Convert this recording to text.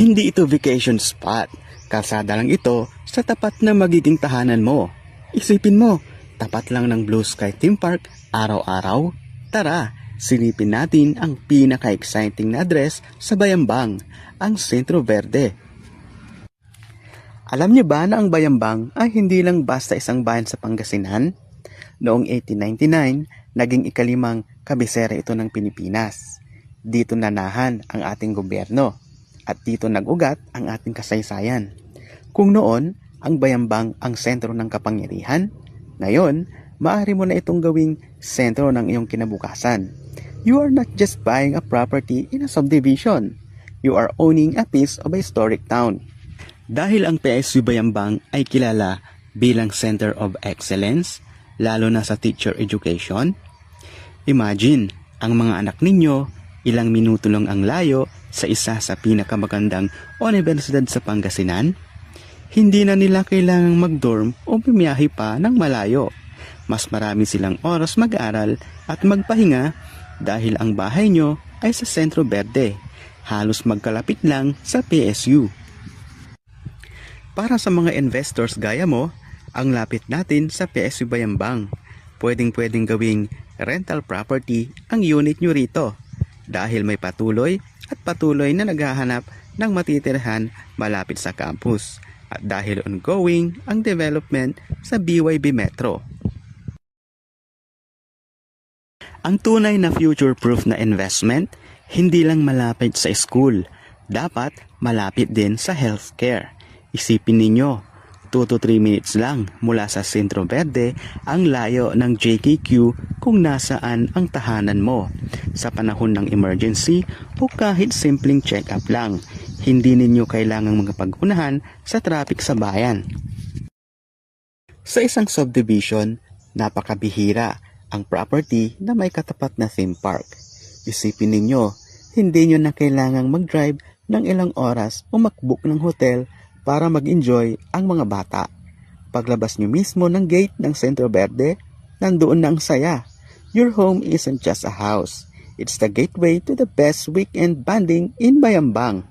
Hindi ito vacation spot. Kalsada lang ito sa tapat na magiging tahanan mo. Isipin mo, tapat lang ng Blue Sky Theme Park araw-araw. Tara, silipin natin ang pinaka-exciting na address sa Bayambang, ang Centro Verde. Alam niyo ba na ang Bayambang ay hindi lang basta isang bayan sa Pangasinan? Noong 1899, naging ikalimang kabisera ito ng Pilipinas. Dito nanahan ang ating gobyerno at dito nag-ugat ang ating kasaysayan. Kung noon, ang Bayambang ang sentro ng kapangyarihan, ngayon, maaari mo na itong gawing sentro ng iyong kinabukasan. You are not just buying a property in a subdivision. You are owning a piece of a historic town. Dahil ang PSU Bayambang ay kilala bilang Center of Excellence, lalo na sa teacher education, imagine, ang mga anak ninyo, ilang minuto lang ang layo sa isa sa pinakamagandang universidad sa Pangasinan. Hindi na nila kailangang mag-dorm o bumiyahe pa ng malayo. Mas marami silang oras mag-aral at magpahinga dahil ang bahay nyo ay sa Centro Verde, halos magkalapit lang sa PSU. Para sa mga investors gaya mo, ang lapit natin sa PSU Bayambang. Pwedeng gawing rental property ang unit nyo rito dahil may patuloy na naghahanap ng matitirhan malapit sa campus at dahil ongoing ang development sa BYB Metro. Ang tunay na future-proof na investment, hindi lang malapit sa school, dapat malapit din sa healthcare. Isipin ninyo, 2 to 3 minutes lang mula sa Centro Verde ang layo ng JKQ kung nasaan ang tahanan mo. Sa panahon ng emergency o kahit simpleng check-up lang, hindi ninyo kailangang magpag-unahan sa traffic sa bayan. Sa isang subdivision, napakabihira ang property na may katapat na theme park. Isipin ninyo, hindi nyo na kailangang mag-drive ng ilang oras o mag-book ng hotel para mag-enjoy ang mga bata. Paglabas nyo mismo ng gate ng Centro Verde, nandoon na ang saya. Your home isn't just a house. It's the gateway to the best weekend bonding in Bayambang.